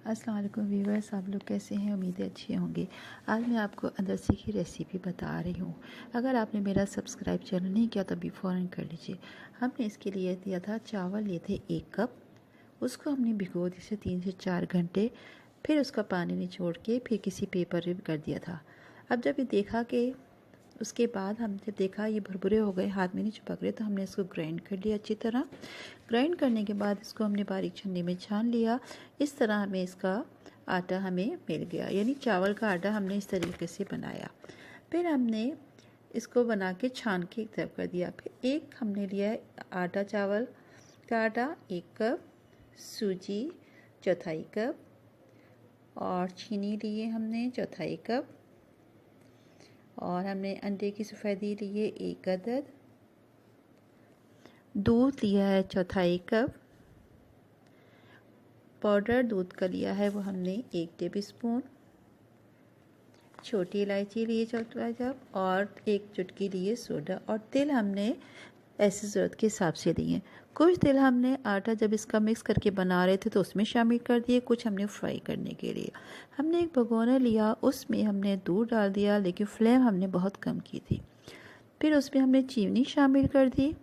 अस्सलाम वालेकुम व्यूअर्स, आप लोग कैसे हैं? उम्मीद है अच्छे होंगे। आज मैं आपको अंदरसी की रेसिपी बता रही हूँ। अगर आपने मेरा सब्सक्राइब चैनल नहीं किया तो अभी फ़ौरन कर लीजिए। हमने इसके लिए दिया था, चावल लिए थे 1 कप। उसको हमने भिगो दिए थे 3 से 4 घंटे। फिर उसका पानी निचोड़ के फिर किसी पेपर में कर दिया था। अब जब ये देखा कि उसके बाद हम जब देखा ये भुरभुरे हो गए, हाथ में नहीं चिपक रहे, तो हमने इसको ग्राइंड कर लिया अच्छी तरह। ग्राइंड करने के बाद इसको हमने बारीक छन्नी में छान लिया। इस तरह हमें इसका आटा हमें मिल गया, यानी चावल का आटा हमने इस तरीके से बनाया। फिर हमने इसको बना के छान के एक तरफ कर दिया। फिर एक हमने लिया है आटा, चावल का आटा 1 कप, सूजी चौथाई कप, और चीनी लिए हमने चौथाई कप, और हमने अंडे की सफ़ेदी ली है 1 अदद, दूध लिया है चौथाई कप, पाउडर दूध का लिया है वो हमने 1 टेबलस्पून, छोटी इलायची लिए चौथाई कप, और 1 चुटकी लिए सोडा, और तिल हमने ऐसे ज़रूरत के हिसाब से लिए। कुछ तिल हमने आटा जब इसका मिक्स करके बना रहे थे तो उसमें शामिल कर दिए, कुछ हमने फ्राई करने के लिए। हमने एक भगोना लिया, उसमें हमने दूध डाल दिया, लेकिन फ्लेम हमने बहुत कम की थी। फिर उसमें हमने चीनी शामिल कर दी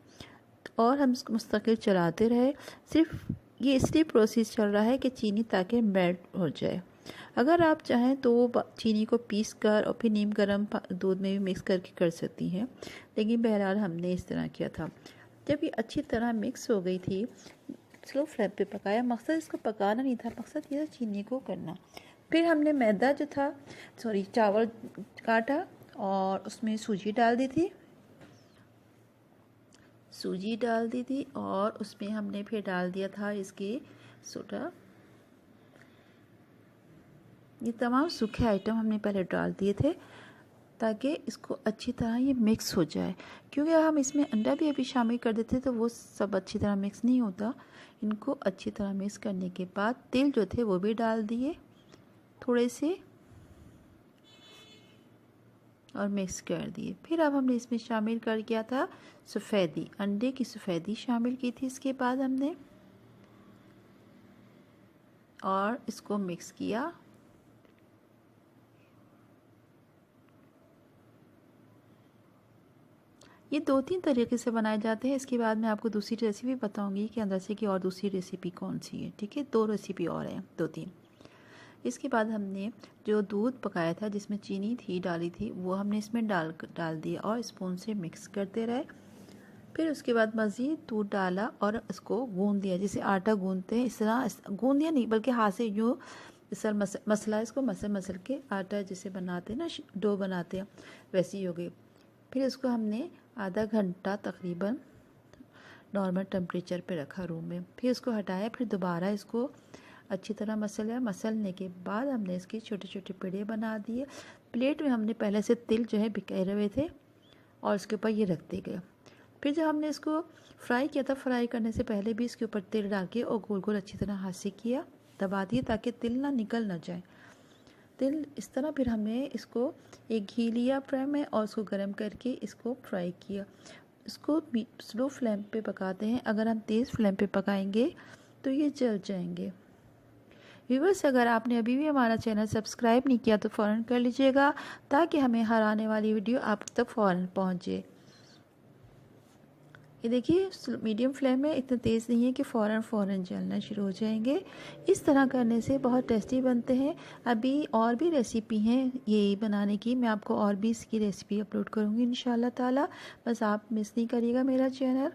और हम इसको मुस्तकिल चलाते रहे। सिर्फ ये इसलिए प्रोसेस चल रहा है कि चीनी ताकि मेल्ट हो जाए। अगर आप चाहें तो चीनी को पीस कर और फिर नीम गर्म दूध में भी मिक्स करके कर सकती हैं, लेकिन बहरहाल हमने इस तरह किया था। जब ये अच्छी तरह मिक्स हो गई थी, स्लो फ्लेम पे पकाया। मकसद इसको पकाना नहीं था, मकसद ये था चीनी को करना। फिर हमने मैदा जो था, चावल काटा और उसमें सूजी डाल दी थी, और उसमें हमने फिर डाल दिया था इसके सोडा। ये तमाम सूखे आइटम हमने पहले डाल दिए थे ताकि इसको अच्छी तरह ये मिक्स हो जाए, क्योंकि हम इसमें अंडा भी अभी शामिल कर देते तो वो सब अच्छी तरह मिक्स नहीं होता। इनको अच्छी तरह मिक्स करने के बाद तिल जो थे वो भी डाल दिए थोड़े से और मिक्स कर दिए। फिर अब हमने इसमें शामिल कर किया था सफ़ेदी, अंडे की सफ़ेदी शामिल की थी इसके बाद हमने, और इसको मिक्स किया। ये 2-3 तरीके से बनाए जाते हैं। इसके बाद मैं आपको दूसरी रेसिपी बताऊंगी कि अंदरसे की और दूसरी रेसिपी कौन सी है। ठीक है, 2 रेसिपी और हैं, 2-3। इसके बाद हमने जो दूध पकाया था जिसमें चीनी थी डाली थी, वो हमने इसमें डाल दिया और स्पून से मिक्स करते रहे। फिर उसके बाद मज़ीद दूध डाला और इसको गूंद दिया, जैसे आटा गूंदते हैं इस तरह गूंद दिया, नहीं बल्कि हाथ से यूँ सर मसला इसको मसल के आटा जैसे बनाते हैं ना, डो बनाते हैं, वैसी ही हो गई। फिर इसको हमने आधा घंटा तकरीबन नॉर्मल टेम्परेचर पे रखा रूम में। फिर इसको हटाया, फिर दोबारा इसको अच्छी तरह मसलने के बाद हमने इसके छोटे छोटे पेड़े बना दिए। प्लेट में हमने पहले से तिल जो है बिखेरे हुए थे और उसके ऊपर ये रखते गए। फिर जब हमने इसको फ्राई किया था, फ्राई करने से पहले भी इसके ऊपर तिल डाल के और गोल गोल अच्छी तरह हाथ से किया, दबा दिए ताकि तिल ना निकल ना जाए। तिल इस तरह फिर हमने इसको एक घी लिया फ्राई में और उसको गर्म करके इसको फ्राई किया। इसको स्लो फ्लेम पे पकाते हैं, अगर हम तेज़ फ्लेम पे पकाएंगे तो ये जल जाएंगे। व्यूअर्स, अगर आपने अभी भी हमारा चैनल सब्सक्राइब नहीं किया तो फ़ौरन कर लीजिएगा ताकि हमें हर आने वाली वीडियो आप तक फ़ौरन पहुँचे। ये देखिए मीडियम फ्लेम में, इतना तेज़ नहीं है कि फ़ौरन जलना शुरू हो जाएंगे। इस तरह करने से बहुत टेस्टी बनते हैं। अभी और भी रेसिपी हैं ये बनाने की, मैं आपको और भी इसकी रेसिपी अपलोड करूँगी इंशाल्लाह ताला। बस आप मिस नहीं करिएगा मेरा चैनल।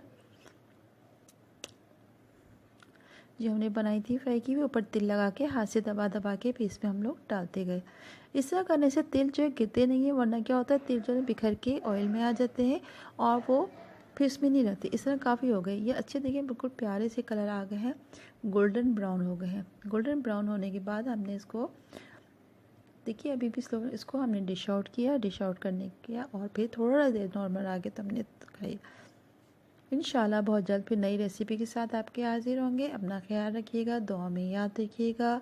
जो हमने बनाई थी फ्राई की हुई, ऊपर तिल लगा के हाथ से दबा के फिर इसमें हम लोग डालते गए। इस तरह करने से तिल जो है गिरते नहीं है, वरना क्या होता है तिल जो है बिखर के ऑयल में आ जाते हैं और वो फिर इसमें नहीं रहते। इस तरह काफ़ी हो गए ये अच्छे, देखिए बिल्कुल प्यारे से कलर आ गए हैं, गोल्डन ब्राउन हो गए हैं। गोल्डन ब्राउन होने के बाद हमने इसको देखिए अभी भी स्लो, इसको हमने डिश आउट किया, डिश आउट करने किया और फिर थोड़ा देर नॉर्मल आ गया तो हमने खाई। इंशाल्लाह बहुत जल्द फिर नई रेसिपी के साथ आपके हाजिर होंगे। अपना ख्याल रखिएगा, दुआ में याद रखिएगा।